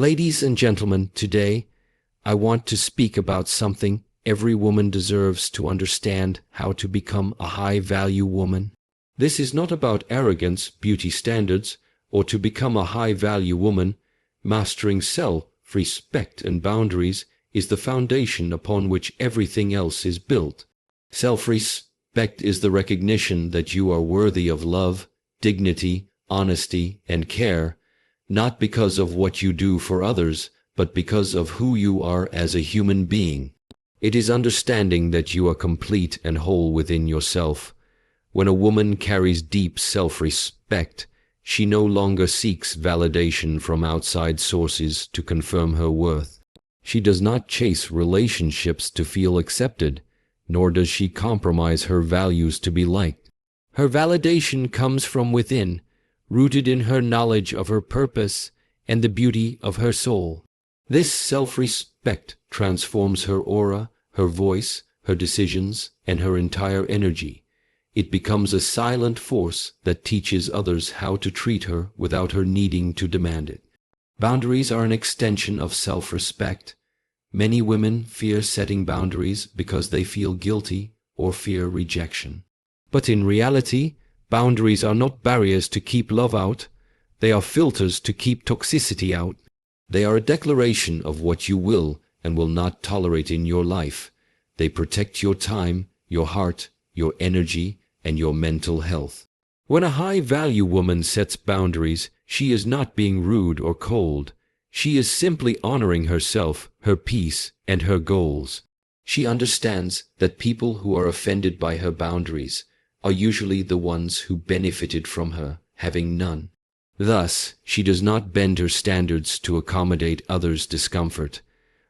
Ladies and gentlemen, today I want to speak about something every woman deserves to understand: how to become a high-value woman. This is not about arrogance, beauty standards, or to become a high-value woman. Mastering self-respect and boundaries is the foundation upon which everything else is built. Self-respect is the recognition that you are worthy of love, dignity, honesty, and care, not because of what you do for others, but because of who you are as a human being. It is understanding that you are complete and whole within yourself. When a woman carries deep self-respect, she no longer seeks validation from outside sources to confirm her worth. She does not chase relationships to feel accepted, nor does she compromise her values to be liked. Her validation comes from within, rooted in her knowledge of her purpose and the beauty of her soul. This self-respect transforms her aura, her voice, her decisions, and her entire energy. It becomes a silent force that teaches others how to treat her without her needing to demand it. Boundaries are an extension of self-respect. Many women fear setting boundaries because they feel guilty or fear rejection. But in reality, boundaries are not barriers to keep love out. They are filters to keep toxicity out. They are a declaration of what you will and will not tolerate in your life. They protect your time, your heart, your energy, and your mental health. When a high-value woman sets boundaries, she is not being rude or cold. She is simply honoring herself, her peace, and her goals. She understands that people who are offended by her boundaries are usually the ones who benefited from her having none. Thus, she does not bend her standards to accommodate others' discomfort.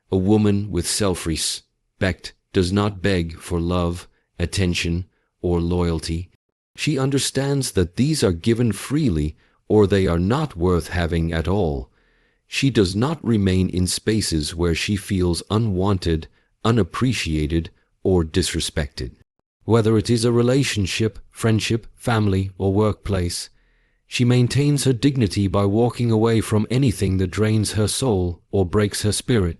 A woman with self-respect does not beg for love, attention, or loyalty. She understands that these are given freely or they are not worth having at all. She does not remain in spaces where she feels unwanted, unappreciated, or disrespected. Whether it is a relationship, friendship, family, or workplace, she maintains her dignity by walking away from anything that drains her soul or breaks her spirit.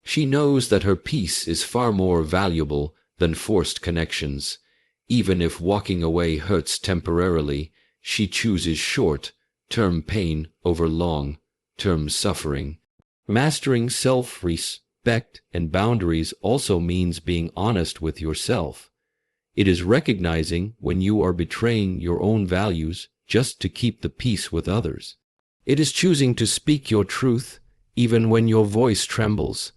She knows that her peace is far more valuable than forced connections. Even if walking away hurts temporarily, she chooses short-term pain over long-term suffering. Mastering self-respect and boundaries also means being honest with yourself. It is recognizing when you are betraying your own values just to keep the peace with others. It is choosing to speak your truth even when your voice trembles.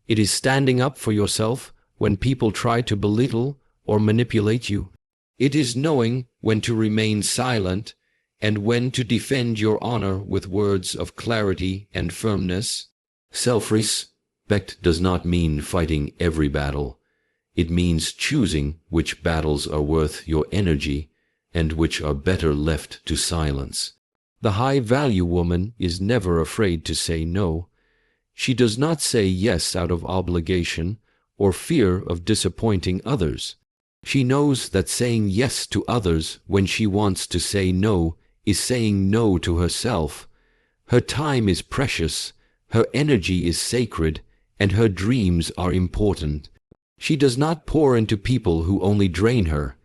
It is standing up for yourself when people try to belittle or manipulate you. It is knowing when to remain silent and when to defend your honor with words of clarity and firmness. Self-respect does not mean fighting every battle. It means choosing which battles are worth your energy and which are better left to silence. The high-value woman is never afraid to say no. She does not say yes out of obligation or fear of disappointing others. She knows that saying yes to others when she wants to say no is saying no to herself. Her time is precious, her energy is sacred, and her dreams are important. She does not pour into people who only drain her.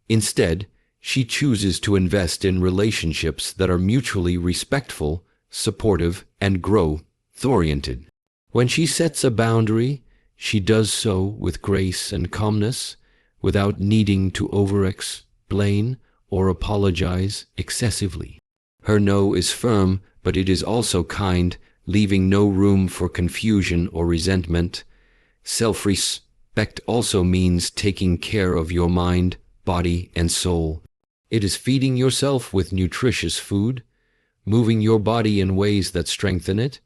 Instead, she chooses to invest in relationships that are mutually respectful, supportive, and growth-oriented. When she sets a boundary, she does so with grace and calmness, without needing to over-explain or apologize excessively. Her no is firm, but it is also kind, leaving no room for confusion or resentment. Self-respect also means taking care of your mind, body, and soul. It is feeding yourself with nutritious food, moving your body in ways that strengthen it,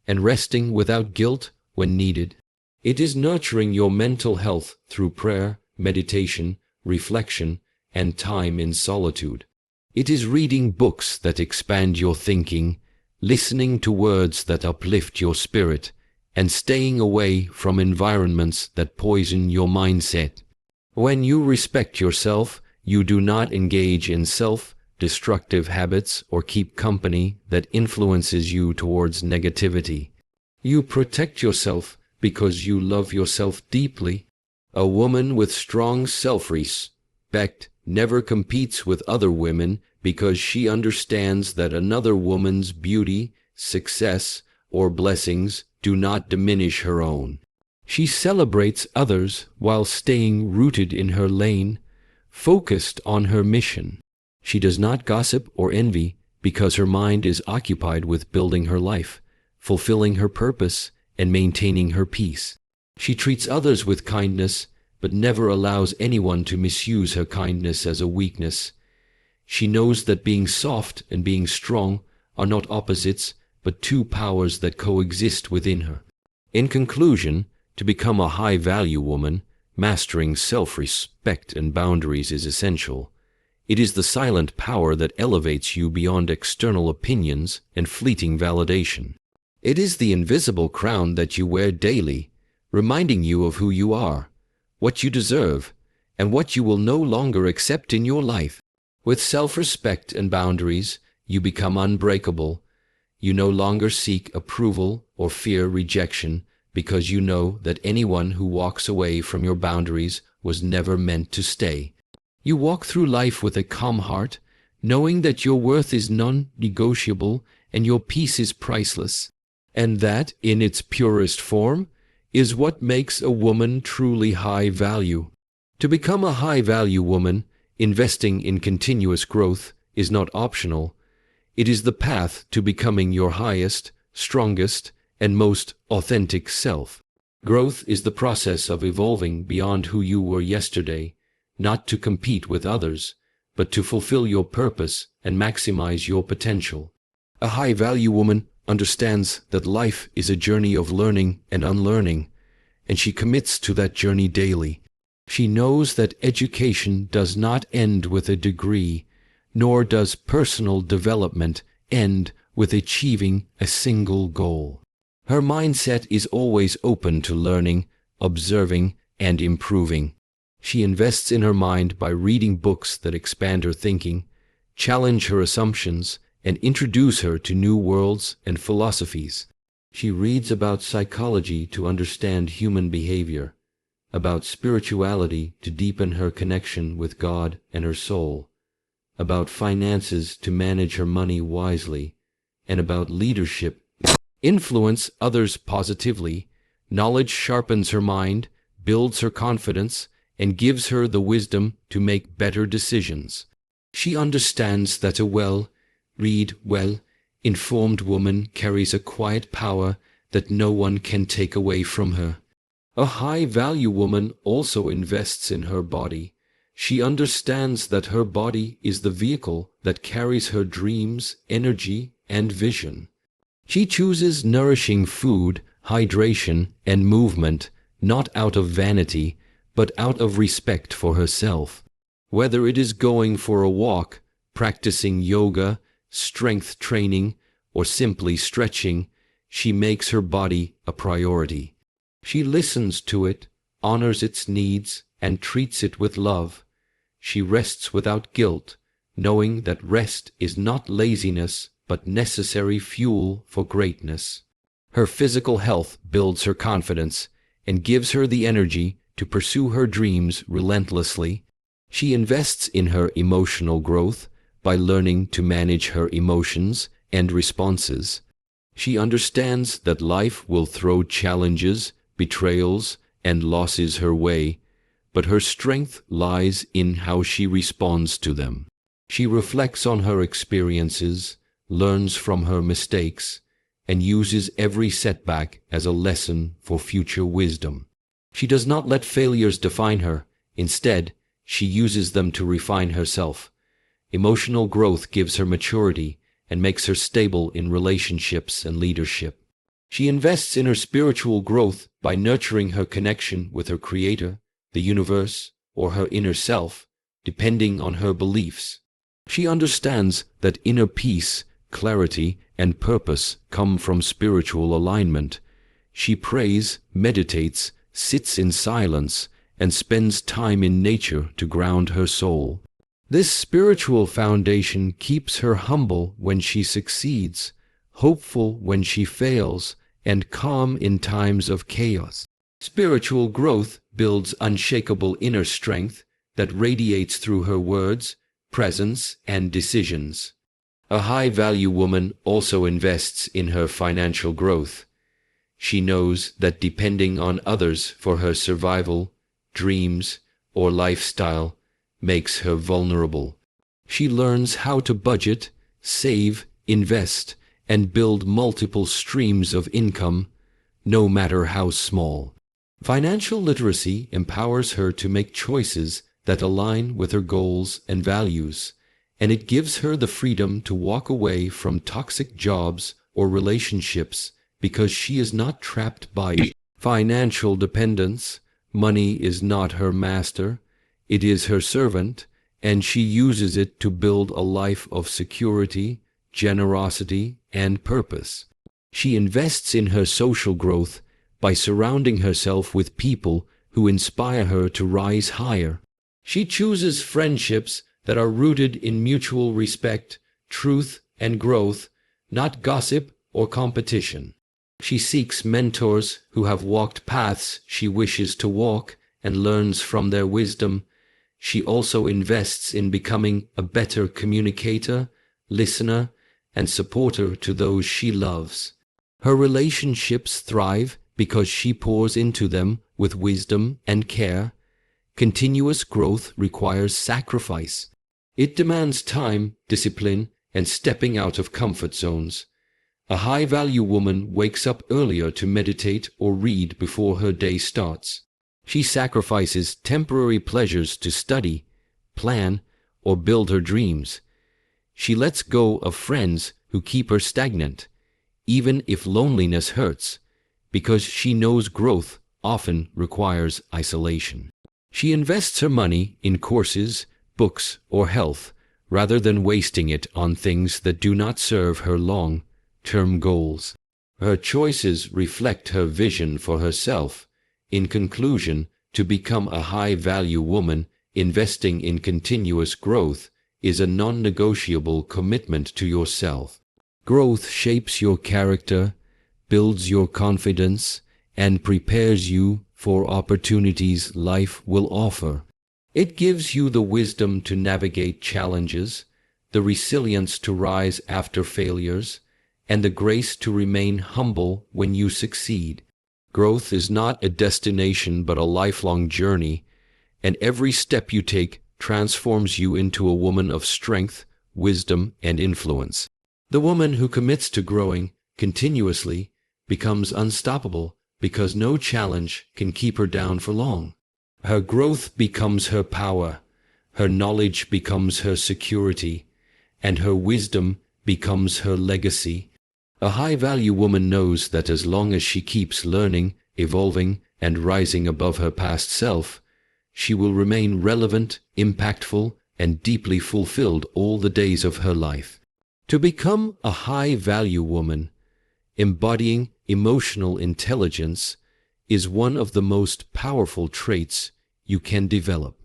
and resting without guilt when needed. It is nurturing your mental health through prayer, meditation, reflection, and time in solitude. It is reading books that expand your thinking, listening to words that uplift your spirit, and staying away from environments that poison your mindset. When you respect yourself, you do not engage in self-destructive habits or keep company that influences you towards negativity. You protect yourself because you love yourself deeply. A woman with strong self-respect never competes with other women because she understands that another woman's beauty, success, or blessings do not diminish her own. She celebrates others while staying rooted in her lane, focused on her mission. She does not gossip or envy because her mind is occupied with building her life, fulfilling her purpose, and maintaining her peace. She treats others with kindness, but never allows anyone to misuse her kindness as a weakness. She knows that being soft and being strong are not opposites, but two powers that coexist within her. In conclusion, to become a high-value woman, mastering self-respect and boundaries is essential. It is the silent power that elevates you beyond external opinions and fleeting validation. It is the invisible crown that you wear daily, reminding you of who you are, what you deserve, and what you will no longer accept in your life. With self-respect and boundaries, you become unbreakable. You no longer seek approval or fear rejection because you know that anyone who walks away from your boundaries was never meant to stay. You walk through life with a calm heart, knowing that your worth is non-negotiable and your peace is priceless. And that, in its purest form, is what makes a woman truly high value. To become a high-value woman, investing in continuous growth is not optional. It is the path to becoming your highest, strongest, and most authentic self. Growth is the process of evolving beyond who you were yesterday, not to compete with others, but to fulfill your purpose and maximize your potential. A high-value woman understands that life is a journey of learning and unlearning, and she commits to that journey daily. She knows that education does not end with a degree, nor does personal development end with achieving a single goal. Her mindset is always open to learning, observing, and improving. She invests in her mind by reading books that expand her thinking, challenge her assumptions, and introduce her to new worlds and philosophies. She reads about psychology to understand human behavior, about spirituality to deepen her connection with God and her soul, about finances to manage her money wisely, and about leadership. Influence others positively. Knowledge sharpens her mind, builds her confidence, and gives her the wisdom to make better decisions. She understands that a well-informed woman carries a quiet power that no one can take away from her. A high-value woman also invests in her body. She understands that her body is the vehicle that carries her dreams, energy, and vision. She chooses nourishing food, hydration, and movement, not out of vanity, but out of respect for herself. Whether it is going for a walk, practicing yoga, strength training, or simply stretching, she makes her body a priority. She listens to it, honors its needs, and treats it with love. She rests without guilt, knowing that rest is not laziness, but necessary fuel for greatness. Her physical health builds her confidence and gives her the energy to pursue her dreams relentlessly. She invests in her emotional growth by learning to manage her emotions and responses. She understands that life will throw challenges, betrayals, and losses her way, but her strength lies in how she responds to them. She reflects on her experiences, learns from her mistakes, and uses every setback as a lesson for future wisdom. She does not let failures define her. Instead, she uses them to refine herself. Emotional growth gives her maturity and makes her stable in relationships and leadership. She invests in her spiritual growth by nurturing her connection with her Creator, the universe, or her inner self, depending on her beliefs. She understands that inner peace, clarity, and purpose come from spiritual alignment. She prays, meditates, sits in silence, and spends time in nature to ground her soul. This spiritual foundation keeps her humble when she succeeds, hopeful when she fails, and calm in times of chaos. Spiritual growth builds unshakable inner strength that radiates through her words, presence, and decisions. A high-value woman also invests in her financial growth. She knows that depending on others for her survival, dreams, or lifestyle makes her vulnerable. She learns how to budget, save, invest, and build multiple streams of income, no matter how small. Financial literacy empowers her to make choices that align with her goals and values, and it gives her the freedom to walk away from toxic jobs or relationships because she is not trapped by financial dependence. Money is not her master, it is her servant, and she uses it to build a life of security, generosity, and purpose. She invests in her social growth by surrounding herself with people who inspire her to rise higher. She chooses friendships that are rooted in mutual respect, truth, and growth, not gossip or competition. She seeks mentors who have walked paths she wishes to walk and learns from their wisdom. She also invests in becoming a better communicator, listener, and supporter to those she loves. Her relationships thrive because she pours into them with wisdom and care. Continuous growth requires sacrifice. It demands time, discipline, and stepping out of comfort zones. A high-value woman wakes up earlier to meditate or read before her day starts. She sacrifices temporary pleasures to study, plan, or build her dreams. She lets go of friends who keep her stagnant, even if loneliness hurts, because she knows growth often requires isolation. She invests her money in courses, books, or health, rather than wasting it on things that do not serve her long-term goals. Her choices reflect her vision for herself. In conclusion, to become a high-value woman, investing in continuous growth is a non-negotiable commitment to yourself. Growth shapes your character, builds your confidence, and prepares you for opportunities life will offer. It gives you the wisdom to navigate challenges, the resilience to rise after failures, and the grace to remain humble when you succeed. Growth is not a destination but a lifelong journey, and every step you take transforms you into a woman of strength, wisdom, and influence. The woman who commits to growing continuously becomes unstoppable because no challenge can keep her down for long. Her growth becomes her power, her knowledge becomes her security, and her wisdom becomes her legacy. A high-value woman knows that as long as she keeps learning, evolving, and rising above her past self, she will remain relevant, impactful, and deeply fulfilled all the days of her life. To become a high-value woman, embodying emotional intelligence is one of the most powerful traits you can develop.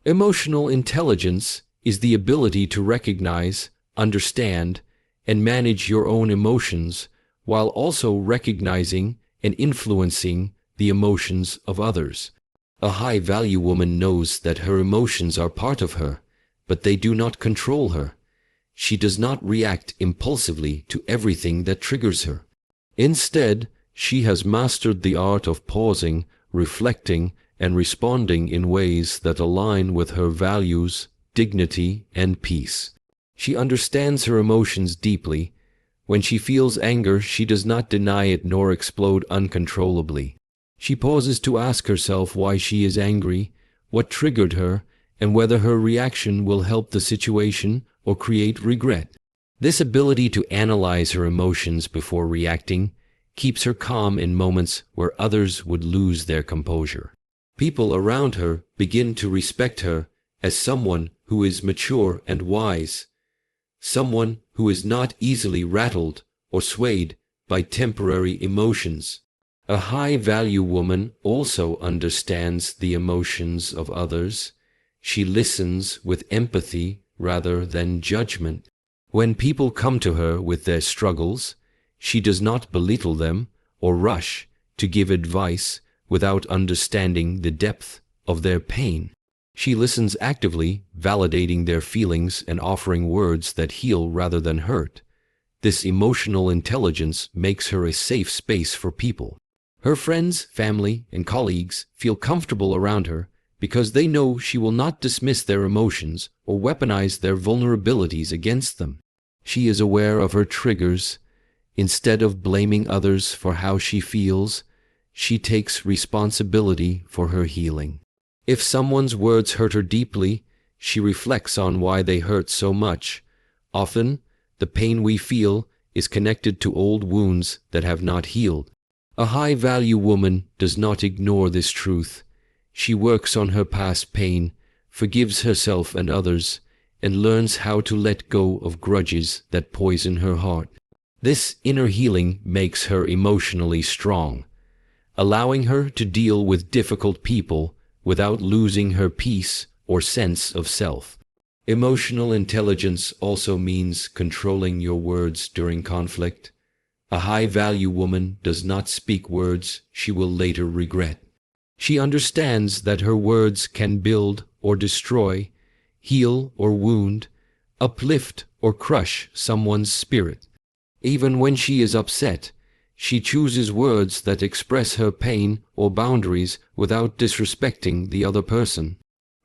Emotional intelligence is the ability to recognize, understand, and manage your own emotions while also recognizing and influencing the emotions of others. A high-value woman knows that her emotions are part of her, but they do not control her. She does not react impulsively to everything that triggers her. Instead, she has mastered the art of pausing, reflecting, and responding in ways that align with her values, dignity, and peace. She understands her emotions deeply. When she feels anger, she does not deny it nor explode uncontrollably. She pauses to ask herself why she is angry, what triggered her, and whether her reaction will help the situation or create regret. This ability to analyze her emotions before reacting keeps her calm in moments where others would lose their composure. People around her begin to respect her as someone who is mature and wise, someone who is not easily rattled or swayed by temporary emotions. A high-value woman also understands the emotions of others. She listens with empathy rather than judgment. When people come to her with their struggles, she does not belittle them or rush to give advice without understanding the depth of their pain. She listens actively, validating their feelings and offering words that heal rather than hurt. This emotional intelligence makes her a safe space for people. Her friends, family, and colleagues feel comfortable around her because they know she will not dismiss their emotions or weaponize their vulnerabilities against them. She is aware of her triggers. Instead of blaming others for how she feels, she takes responsibility for her healing. If someone's words hurt her deeply, she reflects on why they hurt so much. Often, the pain we feel is connected to old wounds that have not healed. A high-value woman does not ignore this truth. She works on her past pain, forgives herself and others, and learns how to let go of grudges that poison her heart. This inner healing makes her emotionally strong, allowing her to deal with difficult people without losing her peace or sense of self. Emotional intelligence also means controlling your words during conflict. A high-value woman does not speak words she will later regret. She understands that her words can build or destroy, heal or wound, uplift or crush someone's spirit. Even when she is upset, she chooses words that express her pain or boundaries without disrespecting the other person.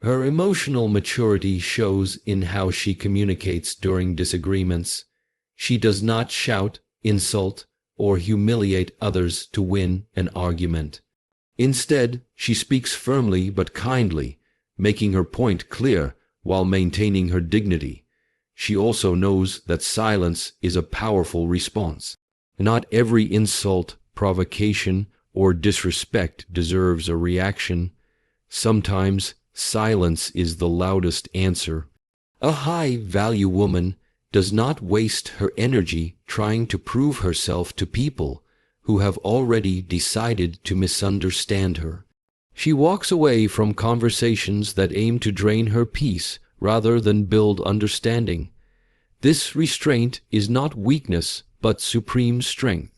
Her emotional maturity shows in how she communicates during disagreements. She does not shout, insult, or humiliate others to win an argument. Instead, she speaks firmly but kindly, making her point clear while maintaining her dignity. She also knows that silence is a powerful response. Not every insult, provocation, or disrespect deserves a reaction. Sometimes silence is the loudest answer. A high-value woman does not waste her energy trying to prove herself to people who have already decided to misunderstand her. She walks away from conversations that aim to drain her peace rather than build understanding. This restraint is not weakness, but supreme strength.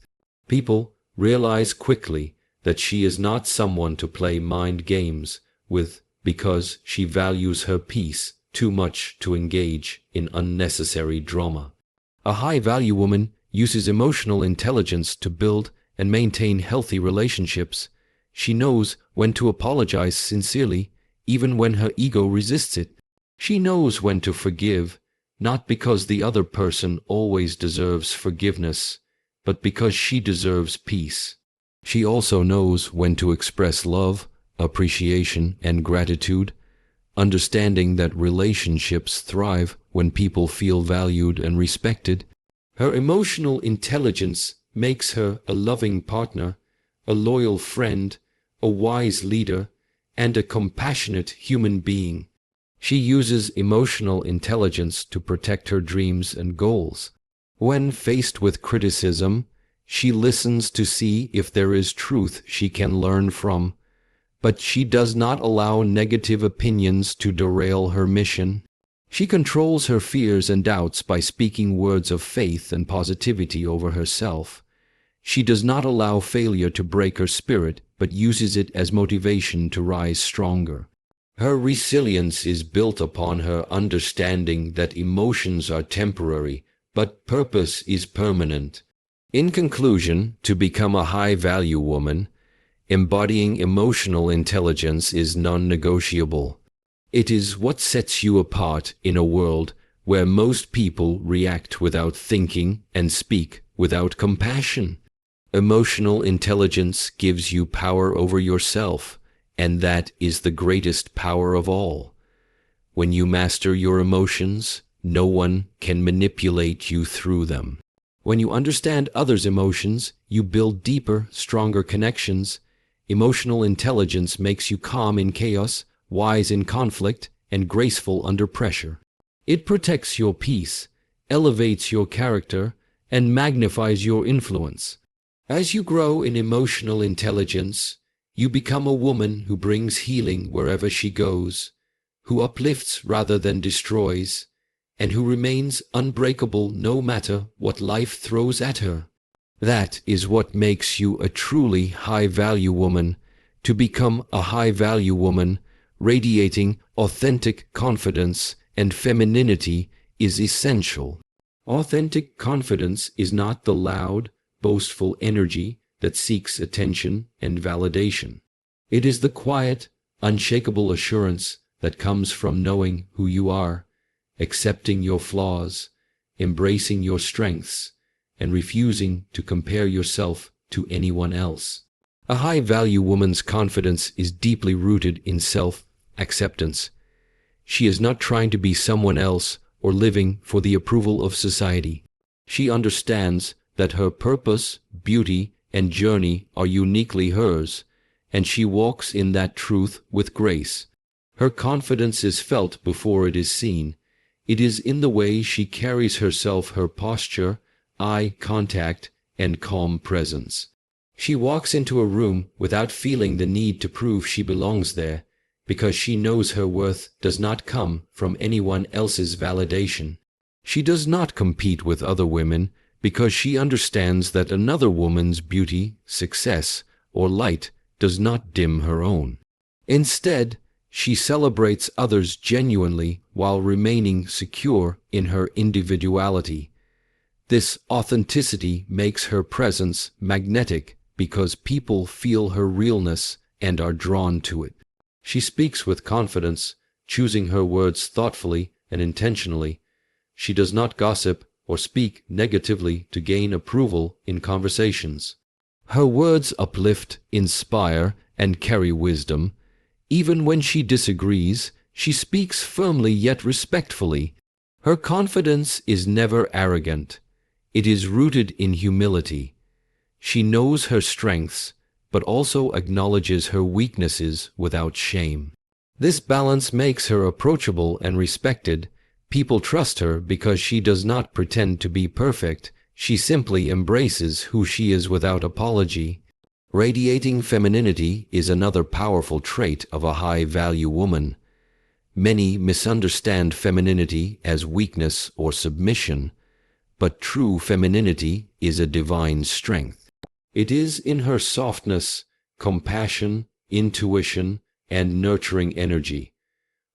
People realize quickly that she is not someone to play mind games with because she values her peace too much to engage in unnecessary drama. A high-value woman uses emotional intelligence to build and maintain healthy relationships. She knows when to apologize sincerely, even when her ego resists it. She knows when to forgive, not because the other person always deserves forgiveness, but because she deserves peace. She also knows when to express love, appreciation, and gratitude, understanding that relationships thrive when people feel valued and respected. Her emotional intelligence makes her a loving partner, a loyal friend, a wise leader, and a compassionate human being. She uses emotional intelligence to protect her dreams and goals. When faced with criticism, she listens to see if there is truth she can learn from, but she does not allow negative opinions to derail her mission. She controls her fears and doubts by speaking words of faith and positivity over herself. She does not allow failure to break her spirit, but uses it as motivation to rise stronger. Her resilience is built upon her understanding that emotions are temporary, but purpose is permanent. In conclusion, to become a high-value woman, embodying emotional intelligence is non-negotiable. It is what sets you apart in a world where most people react without thinking and speak without compassion. Emotional intelligence gives you power over yourself, and that is the greatest power of all. When you master your emotions, no one can manipulate you through them. When you understand others' emotions, you build deeper, stronger connections. Emotional intelligence makes you calm in chaos, wise in conflict, and graceful under pressure. It protects your peace, elevates your character, and magnifies your influence. As you grow in emotional intelligence, you become a woman who brings healing wherever she goes, who uplifts rather than destroys, and who remains unbreakable no matter what life throws at her. That is what makes you a truly high-value woman. To become a high-value woman, radiating authentic confidence and femininity is essential. Authentic confidence is not the loud, boastful energy that seeks attention and validation. It is the quiet, unshakable assurance that comes from knowing who you are, accepting your flaws, embracing your strengths, and refusing to compare yourself to anyone else. A high-value woman's confidence is deeply rooted in self-acceptance. She is not trying to be someone else or living for the approval of society. She understands that her purpose, beauty, and journey are uniquely hers, and she walks in that truth with grace. Her confidence is felt before it is seen. It is in the way she carries herself, her posture, eye contact, and calm presence. She walks into a room without feeling the need to prove she belongs there, because she knows her worth does not come from anyone else's validation. She does not compete with other women because she understands that another woman's beauty, success, or light does not dim her own. Instead, she celebrates others genuinely while remaining secure in her individuality. This authenticity makes her presence magnetic because people feel her realness and are drawn to it. She speaks with confidence, choosing her words thoughtfully and intentionally. She does not gossip or speak negatively to gain approval in conversations. Her words uplift, inspire, and carry wisdom. Even when she disagrees, she speaks firmly yet respectfully. Her confidence is never arrogant. It is rooted in humility. She knows her strengths, but also acknowledges her weaknesses without shame. This balance makes her approachable and respected. People trust her because she does not pretend to be perfect. She simply embraces who she is without apology. Radiating femininity is another powerful trait of a high-value woman. Many misunderstand femininity as weakness or submission, but true femininity is a divine strength. It is in her softness, compassion, intuition, and nurturing energy.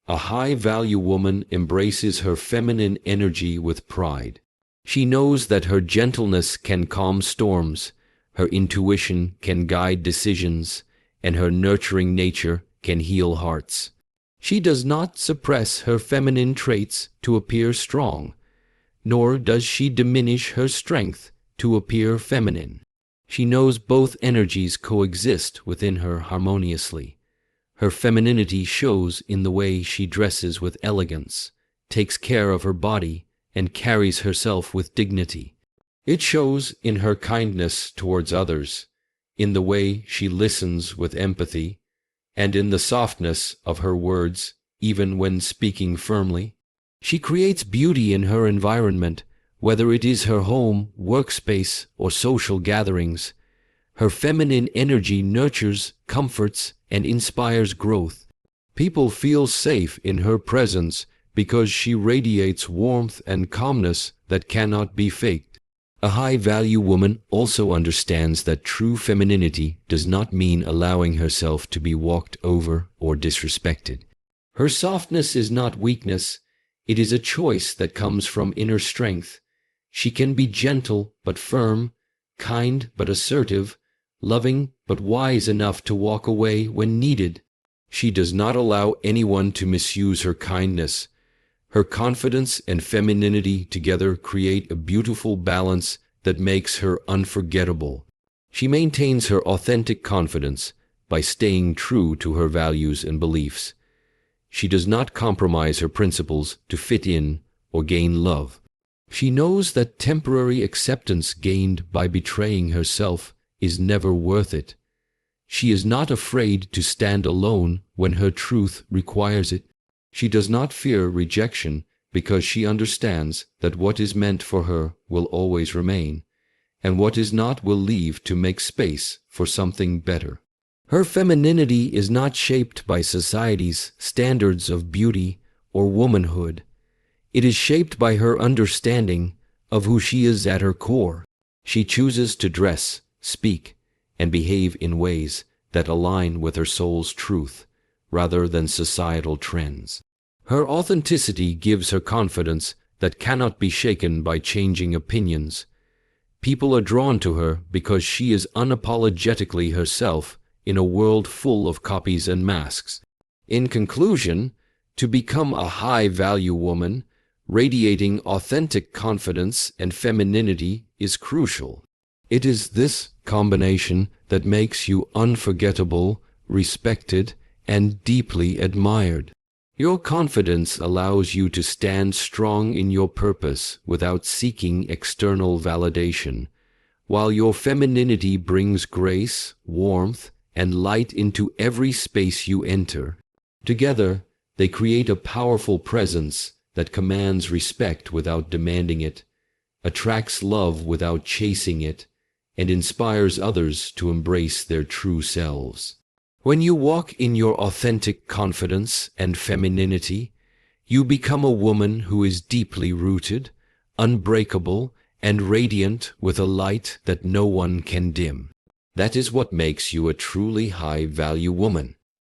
A high-value woman embraces her feminine energy with pride. She knows that her gentleness can calm storms, her intuition can guide decisions, and her nurturing nature can heal hearts. She does not suppress her feminine traits to appear strong, nor does she diminish her strength to appear feminine. She knows both energies coexist within her harmoniously. Her femininity shows in the way she dresses with elegance, takes care of her body, and carries herself with dignity. It shows in her kindness towards others, in the way she listens with empathy, and in the softness of her words, even when speaking firmly. She creates beauty in her environment, whether it is her home, workspace, or social gatherings. Her feminine energy nurtures, comforts, and inspires growth. People feel safe in her presence because she radiates warmth and calmness that cannot be faked. A high-value woman also understands that true femininity does not mean allowing herself to be walked over or disrespected. Her softness is not weakness, it is a choice that comes from inner strength. She can be gentle but firm, kind but assertive, loving but wise enough to walk away when needed. She does not allow anyone to misuse her kindness. Her confidence and femininity together create a beautiful balance that makes her unforgettable. She maintains her authentic confidence by staying true to her values and beliefs. She does not compromise her principles to fit in or gain love. She knows that temporary acceptance gained by betraying herself is never worth it. She is not afraid to stand alone when her truth requires it. She does not fear rejection because she understands that what is meant for her will always remain, and what is not will leave to make space for something better. Her femininity is not shaped by society's standards of beauty or womanhood. It is shaped by her understanding of who she is at her core. She chooses to dress, speak, and behave in ways that align with her soul's truth, rather than societal trends. Her authenticity gives her confidence that cannot be shaken by changing opinions. People are drawn to her because she is unapologetically herself in a world full of copies and masks. In conclusion, to become a high-value woman, radiating authentic confidence and femininity is crucial. It is this combination that makes you unforgettable, respected, and deeply admired. Your confidence allows you to stand strong in your purpose without seeking external validation, while your femininity brings grace, warmth, and light into every space you enter. Together, they create a powerful presence that commands respect without demanding it, attracts love without chasing it, and inspires others to embrace their true selves. When you walk in your authentic confidence and femininity, you become a woman who is deeply rooted, unbreakable, and radiant with a light that no one can dim. That is what makes you a truly high-value woman.